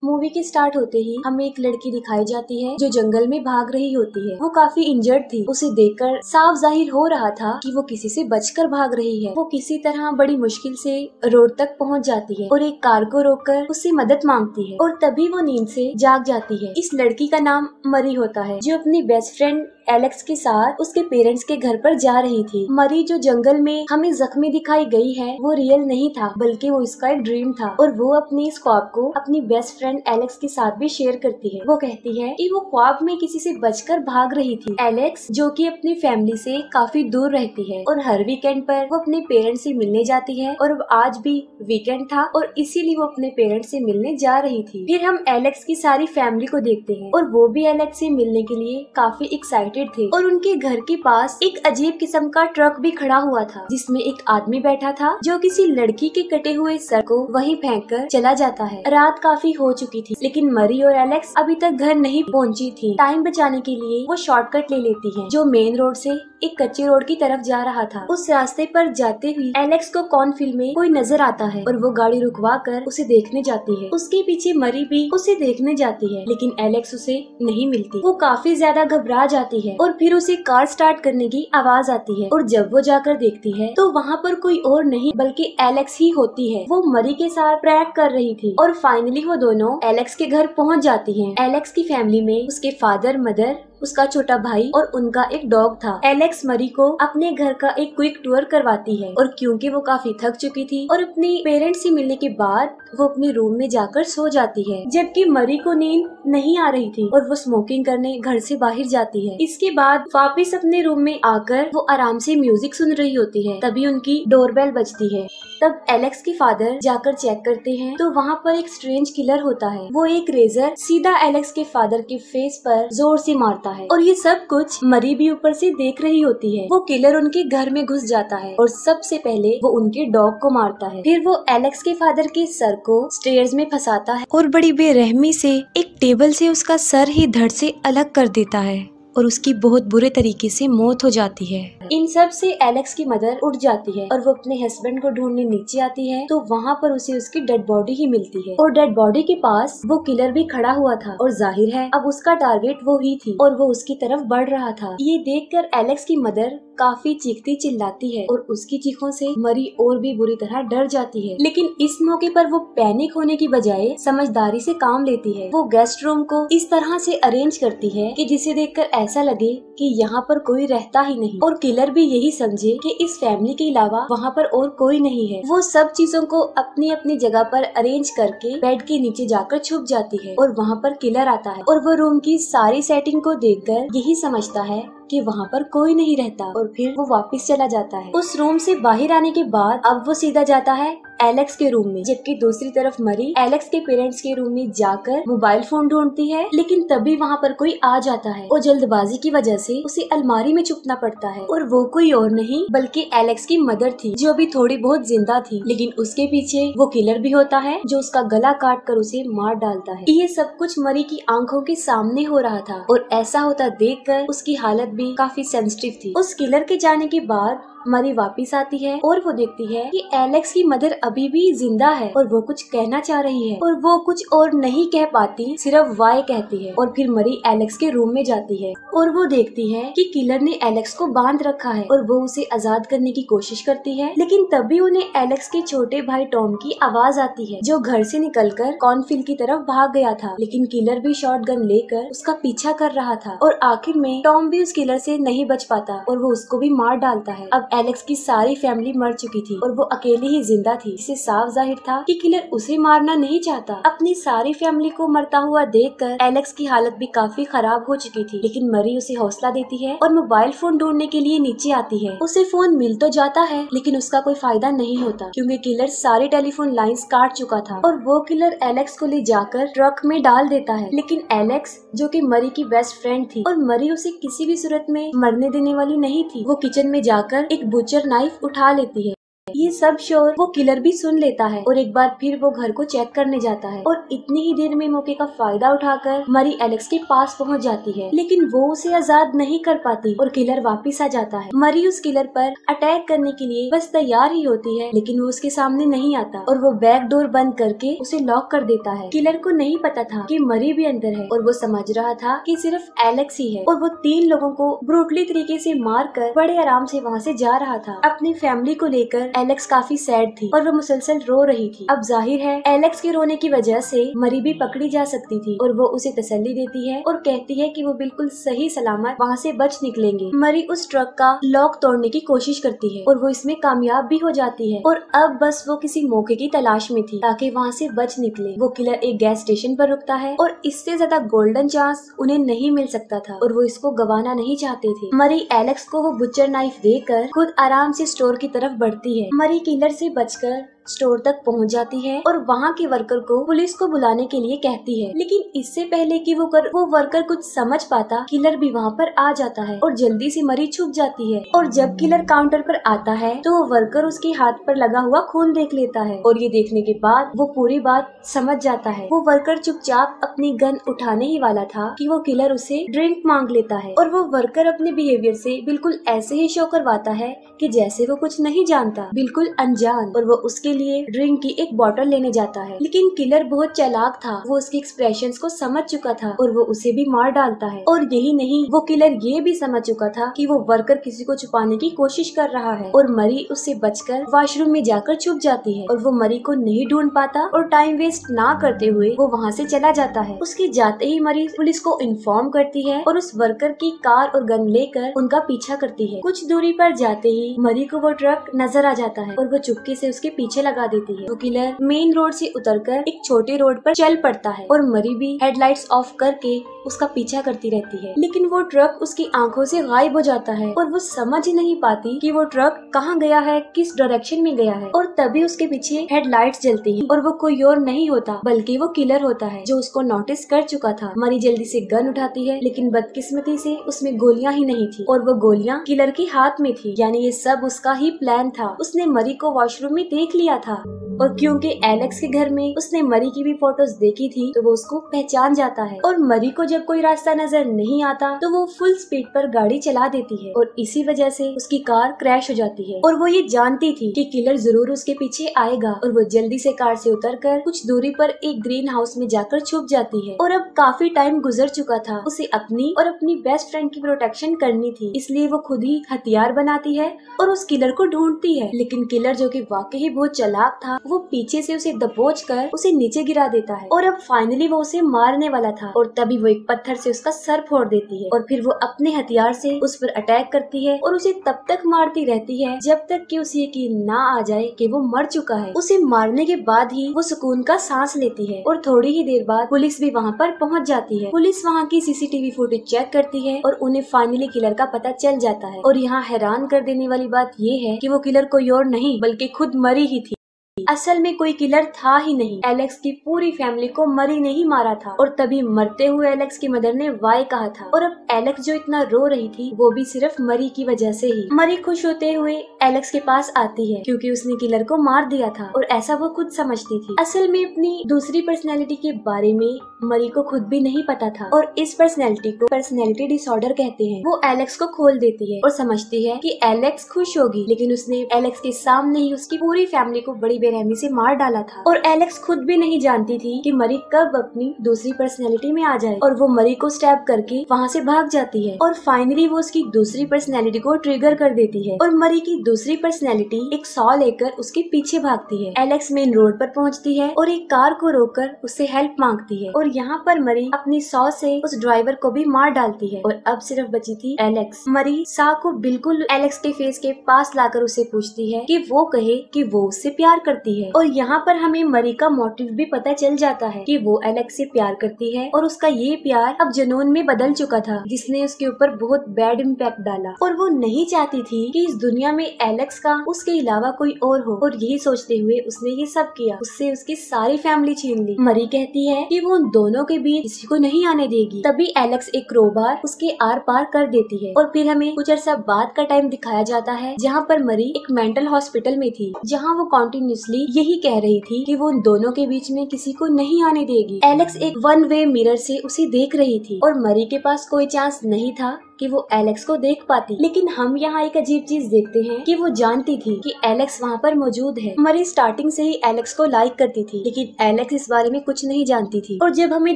Movie के start होते ही हमें एक लड़की दिखाई जाती है जो जंगल में भाग रही होती है। वो काफी इंजर्ड थी। उसे देखकर साफ जाहिर हो रहा था कि वो किसी से बचकर भाग रही है। वो किसी तरह बड़ी मुश्किल से रोड तक पहुंच जाती है और एक कार को रोककर उससे मदद मांगती है और तभी वो नींद से जाग जाती है। इस लड़की का नाम मरी होता है जो अपनी बेस्ट फ्रेंड एलेक्स के साथ उसके पेरेंट्स के घर पर जा रही थी। मरी जो जंगल में हमें जख्मी दिखाई गई है वो रियल नहीं था, बल्कि वो इसका एक ड्रीम था और वो अपनी इस ख्वाब को अपनी बेस्ट फ्रेंड एलेक्स के साथ भी शेयर करती है। वो कहती है कि वो ख्वाब में किसी से बचकर भाग रही थी। एलेक्स जो कि अपनी फैमिली से काफी दूर रहती है और हर वीकेंड पर वो अपने पेरेंट्स से मिलने जाती है और आज भी वीकेंड था और इसीलिए वो अपने पेरेंट्स से मिलने जा रही थी। फिर हम एलेक्स की सारी फैमिली को देखते हैं और वो भी एलेक्स से मिलने के लिए काफी एक्साइटेड थे और उनके घर के पास एक अजीब किस्म का ट्रक भी खड़ा हुआ था जिसमें एक आदमी बैठा था जो किसी लड़की के कटे हुए सर को वहीं फेंककर चला जाता है। रात काफी हो चुकी थी लेकिन मरी और एलेक्स अभी तक घर नहीं पहुंची थी। टाइम बचाने के लिए वो शॉर्टकट ले लेती है जो मेन रोड से एक कच्चे रोड की तरफ जा रहा था। उस रास्ते पर जाते हुए एलेक्स को कॉर्नफील्ड में कोई नजर आता है और वो गाड़ी रुकवा कर उसे देखने जाती है। उसके पीछे मरी भी उसे देखने जाती है लेकिन एलेक्स उसे नहीं मिलती। वो काफी ज्यादा घबरा जाती है और फिर उसे कार स्टार्ट करने की आवाज आती है और जब वो जाकर देखती है तो वहाँ पर कोई और नहीं बल्कि एलेक्स ही होती है। वो मरी के साथ प्रैंक कर रही थी और फाइनली वो दोनों एलेक्स के घर पहुँच जाती है। एलेक्स की फैमिली में उसके फादर, मदर, उसका छोटा भाई और उनका एक डॉग था। एलेक्स मरी को अपने घर का एक क्विक टूर करवाती है और क्योंकि वो काफी थक चुकी थी और अपने पेरेंट्स से मिलने के बाद वो अपने रूम में जाकर सो जाती है, जबकि मरी को नींद नहीं आ रही थी और वो स्मोकिंग करने घर से बाहर जाती है। इसके बाद वापस अपने रूम में आकर वो आराम से म्यूजिक सुन रही होती है, तभी उनकी डोरबेल बजती है। तब एलेक्स के फादर जाकर चेक करते हैं तो वहाँ पर एक स्ट्रेंज किलर होता है। वो एक रेजर सीधा एलेक्स के फादर के फेस पर जोर से मारता है और ये सब कुछ मरी भी ऊपर से देख रही होती है। वो किलर उनके घर में घुस जाता है और सबसे पहले वो उनके डॉग को मारता है। फिर वो एलेक्स के फादर के सर को स्टेयर्स में फंसाता है और बड़ी बेरहमी से एक टेबल से उसका सर ही धड़ से अलग कर देता है और उसकी बहुत बुरे तरीके से मौत हो जाती है। इन सब से एलेक्स की मदर उठ जाती है और वो अपने हस्बैंड को ढूंढने नीचे आती है तो वहाँ पर उसे उसकी डेड बॉडी ही मिलती है और डेड बॉडी के पास वो किलर भी खड़ा हुआ था और जाहिर है अब उसका टारगेट वो ही थी और वो उसकी तरफ बढ़ रहा था। ये देखकर एलेक्स की मदर काफी चीखती चिल्लाती है और उसकी चीखों से मरी और भी बुरी तरह डर जाती है, लेकिन इस मौके पर वो पैनिक होने की बजाय समझदारी से काम लेती है। वो गेस्ट रूम को इस तरह से अरेंज करती है कि जिसे देखकर ऐसा लगे कि यहाँ पर कोई रहता ही नहीं और किलर भी यही समझे कि इस फैमिली के अलावा वहाँ पर और कोई नहीं है। वो सब चीजों को अपनी अपनी जगह पर अरेंज करके बेड के नीचे जाकर छुप जाती है और वहाँ पर किलर आता है और वो रूम की सारी सेटिंग को देखकर यही समझता है कि वहाँ पर कोई नहीं रहता और फिर वो वापस चला जाता है। उस रूम से बाहर आने के बाद अब वो सीधा जाता है एलेक्स के रूम में, जबकि दूसरी तरफ मरी एलेक्स के पेरेंट्स के रूम में जाकर मोबाइल फोन ढूंढती है, लेकिन तभी वहाँ पर कोई आ जाता है और जल्दबाजी की वजह से उसे अलमारी में छुपना पड़ता है और वो कोई और नहीं बल्कि एलेक्स की मदर थी जो अभी थोड़ी बहुत जिंदा थी, लेकिन उसके पीछे वो किलर भी होता है जो उसका गला काट कर उसे मार डालता है। ये सब कुछ मरी की आंखों के सामने हो रहा था और ऐसा होता देखकर उसकी हालत भी काफी सेंसिटिव थी। उस किलर के जाने के बाद मरी वापस आती है और वो देखती है कि एलेक्स की मदर अभी भी जिंदा है और वो कुछ कहना चाह रही है और वो कुछ और नहीं कह पाती, सिर्फ वाई कहती है और फिर मरी एलेक्स के रूम में जाती है और वो देखती है कि किलर ने एलेक्स को बांध रखा है और वो उसे आजाद करने की कोशिश करती है, लेकिन तभी उन्हें एलेक्स के छोटे भाई टॉम की आवाज आती है जो घर से निकलकर कॉर्नफील्ड की तरफ भाग गया था, लेकिन किलर भी शॉटगन लेकर उसका पीछा कर रहा था और आखिर में टॉम भी उस किलर से नहीं बच पाता और वो उसको भी मार डालता है। अब एलेक्स की सारी फैमिली मर चुकी थी और वो अकेली ही जिंदा थी, इससे साफ जाहिर था कि किलर उसे मारना नहीं चाहता। अपनी सारी फैमिली को मरता हुआ देखकर एलेक्स की हालत भी काफी खराब हो चुकी थी, लेकिन मरी उसे हौसला देती है और मोबाइल फोन ढूंढने के लिए नीचे आती है। उसे फोन मिल तो जाता है लेकिन उसका कोई फायदा नहीं होता क्योंकि किलर सारे टेलीफोन लाइंस काट चुका था और वो किलर एलेक्स को ले जाकर ट्रक में डाल देता है, लेकिन एलेक्स जो कि मरी की बेस्ट फ्रेंड थी और मरी उसे किसी भी सूरत में मरने देने वाली नहीं थी, वो किचन में जाकर एक बुचर नाइफ उठा लेती है ये सब शोर वो किलर भी सुन लेता है और एक बार फिर वो घर को चेक करने जाता है और इतनी ही देर में मौके का फायदा उठाकर मरी एलेक्स के पास पहुंच जाती है, लेकिन वो उसे आजाद नहीं कर पाती और किलर वापस आ जाता है। मरी उस किलर पर अटैक करने के लिए बस तैयार ही होती है, लेकिन वो उसके सामने नहीं आता और वो बैक डोर बंद करके उसे लॉक कर देता है। किलर को नहीं पता था कि मरी भी अंदर है और वो समझ रहा था कि सिर्फ एलेक्स ही है और वो 3 लोगों को ब्रूटली तरीके से मार कर बड़े आराम से वहाँ से जा रहा था। अपनी फैमिली को लेकर एलेक्स काफी सैड थी और वो मुसलसल रो रही थी। अब जाहिर है एलेक्स के रोने की वजह से मरी भी पकड़ी जा सकती थी और वो उसे तसल्ली देती है और कहती है कि वो बिल्कुल सही सलामत वहाँ से बच निकलेंगे। मरी उस ट्रक का लॉक तोड़ने की कोशिश करती है और वो इसमें कामयाब भी हो जाती है और अब बस वो किसी मौके की तलाश में थी ताकि वहाँ से बच निकले। वो किलर एक गैस स्टेशन पर रुकता है और इससे ज्यादा गोल्डन चांस उन्हें नहीं मिल सकता था और वो इसको गवाना नहीं चाहते थे। मरी एलेक्स को वो बुचर नाइफ देकर खुद आराम से स्टोर की तरफ बढ़ती है। मरी किलर से बचकर स्टोर तक पहुंच जाती है और वहाँ के वर्कर को पुलिस को बुलाने के लिए कहती है, लेकिन इससे पहले कि वो वर्कर कुछ समझ पाता किलर भी वहाँ पर आ जाता है और जल्दी से मरी छुप जाती है। और जब किलर काउंटर पर आता है तो वो वर्कर उसके हाथ पर लगा हुआ खून देख लेता है और ये देखने के बाद वो पूरी बात समझ जाता है। वो वर्कर चुपचाप अपनी गन उठाने ही वाला था कि वो किलर उसे ड्रिंक मांग लेता है और वो वर्कर अपने बिहेवियर से बिल्कुल ऐसे ही शो करवाता है कि जैसे वो कुछ नहीं जानता, बिल्कुल अनजान, और वो उसके लिए ड्रिंक की एक बोतल लेने जाता है। लेकिन किलर बहुत चालाक था, वो उसके एक्सप्रेशंस को समझ चुका था और वो उसे भी मार डालता है। और यही नहीं, वो किलर ये भी समझ चुका था कि वो वर्कर किसी को छुपाने की कोशिश कर रहा है और मरी उससे बचकर वॉशरूम में जाकर छुप जाती है और वो मरी को नहीं ढूंढ पाता और टाइम वेस्ट ना करते हुए वो वहाँ से चला जाता है। उसके जाते ही मरी पुलिस को इन्फॉर्म करती है और उस वर्कर की कार और गन लेकर उनका पीछा करती है। कुछ दूरी पर जाते ही मरी को वो ट्रक नजर आ जाता है और वो चुपके से उसके पीछे लगा देती है। वो किलर मेन रोड से उतरकर एक छोटे रोड पर चल पड़ता है और मरी भी हेडलाइट्स ऑफ करके उसका पीछा करती रहती है, लेकिन वो ट्रक उसकी आंखों से गायब हो जाता है और वो समझ ही नहीं पाती कि वो ट्रक कहाँ गया है, किस डायरेक्शन में गया है। और तभी उसके पीछे हेडलाइट्स जलती हैं और वो कोई और नहीं होता बल्कि वो किलर होता है जो उसको नोटिस कर चुका था। मरी जल्दी से गन उठाती है, लेकिन बदकिस्मती से उसमें गोलियां ही नहीं थी और वो गोलियां किलर के हाथ में थी, यानी ये सब उसका ही प्लान था। उसने मरी को वॉशरूम में देख लिया था और क्योंकि एलेक्स के घर में उसने मरी की भी फोटोज देखी थी तो वो उसको पहचान जाता है और मरी को जब कोई रास्ता नजर नहीं आता तो वो फुल स्पीड पर गाड़ी चला देती है और इसी वजह से उसकी कार क्रैश हो जाती है। और वो ये जानती थी कि किलर जरूर उसके पीछे आएगा और वो जल्दी से कार से उतरकर कुछ दूरी पर एक ग्रीन हाउस में जाकर छुप जाती है। और अब काफी टाइम गुजर चुका था, उसे अपनी और अपनी बेस्ट फ्रेंड की प्रोटेक्शन करनी थी, इसलिए वो खुद ही हथियार बनाती है और उस किलर को ढूंढती है। लेकिन किलर जो कि वाकई ही बहुत चालाक था, वो पीछे से उसे दबोच कर उसे नीचे गिरा देता है और अब फाइनली वो उसे मारने वाला था और तभी वो एक पत्थर से उसका सर फोड़ देती है और फिर वो अपने हथियार से उस पर अटैक करती है और उसे तब तक मारती रहती है जब तक कि उसे यकीन ना आ जाए कि वो मर चुका है। उसे मारने के बाद ही वो सुकून का सांस लेती है और थोड़ी ही देर बाद पुलिस भी वहाँ पर पहुँच जाती है। पुलिस वहाँ की सीसीटीवी फुटेज चेक करती है और उन्हें फाइनली किलर का पता चल जाता है। और यहाँ हैरान कर देने वाली बात ये है कि वो किलर कोई और नहीं बल्कि खुद मरी ही थी। असल में कोई किलर था ही नहीं, एलेक्स की पूरी फैमिली को मरी ने ही मारा था। और तभी मरते हुए एलेक्स की मदर ने वाई कहा था और अब एलेक्स जो इतना रो रही थी वो भी सिर्फ मरी की वजह से ही। मरी खुश होते हुए एलेक्स के पास आती है क्योंकि उसने किलर को मार दिया था और ऐसा वो खुद समझती थी। असल में अपनी दूसरी पर्सनैलिटी के बारे में मरी को खुद भी नहीं पता था और इस पर्सनैलिटी को पर्सनैलिटी डिसऑर्डर कहते हैं। वो एलेक्स को खोल देती है और समझती है कि एलेक्स खुश होगी, लेकिन उसने एलेक्स के सामने ही उसकी पूरी फैमिली को बड़ी बेरहमी से मार डाला था। और एलेक्स खुद भी नहीं जानती थी कि मरी कब अपनी दूसरी पर्सनैलिटी में आ जाए और वो मरी को स्टैब करके वहाँ से भाग जाती है और फाइनली वो उसकी दूसरी पर्सनैलिटी को ट्रिगर कर देती है और मरी की दूसरी पर्सनैलिटी एक सॉ लेकर उसके पीछे भागती है। एलेक्स मेन रोड पर पहुँचती है और एक कार को रोककर उससे हेल्प मांगती है और यहाँ पर मरी अपनी सॉ से उस ड्राइवर को भी मार डालती है और अब सिर्फ बची थी एलेक्स। मरी सॉ को बिल्कुल एलेक्स के फेस के पास लाकर उसे पूछती है कि वो कहे कि वो उससे प्यार करती करती है। और यहाँ पर हमें मरी का मोटिव भी पता चल जाता है कि वो एलेक्स से प्यार करती है और उसका ये प्यार अब जुनून में बदल चुका था, जिसने उसके ऊपर बहुत बैड इम्पैक्ट डाला। और वो नहीं चाहती थी कि इस दुनिया में एलेक्स का उसके अलावा कोई और हो, और यही सोचते हुए उसने ये सब किया। उससे उसकी सारी फैमिली छीन ली। मरी कहती है कि वो उन दोनों के बीच किसी को नहीं आने देगी। तभी एलेक्स एक क्रोबार उसके आर पार कर देती है और फिर हमें कुछ अर्सा बाद का टाइम दिखाया जाता है जहाँ पर मरी एक मेंटल हॉस्पिटल में थी, जहाँ वो कॉन्टिन्यूसली यही कह रही थी कि वो उन दोनों के बीच में किसी को नहीं आने देगी। एलेक्स एक वन वे मिरर से उसे देख रही थी और मरी के पास कोई चांस नहीं था कि वो एलेक्स को देख पाती। लेकिन हम यहाँ एक अजीब चीज देखते हैं कि वो जानती थी कि एलेक्स वहाँ पर मौजूद है। मरी स्टार्टिंग से ही एलेक्स को लाइक करती थी, लेकिन एलेक्स इस बारे में कुछ नहीं जानती थी। और जब हमें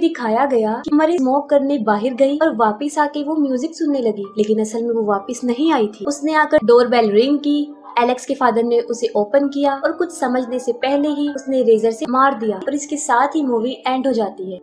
दिखाया गया कि मरी स्मोक करने बाहर गई और वापस आके वो म्यूजिक सुनने लगी, लेकिन असल में वो वापस नहीं आई थी। उसने आकर डोरबेल रिंग की, एलेक्स के फादर ने उसे ओपन किया और कुछ समझने से पहले ही उसने रेजर से मार दिया और इसके साथ ही मूवी एंड हो जाती है।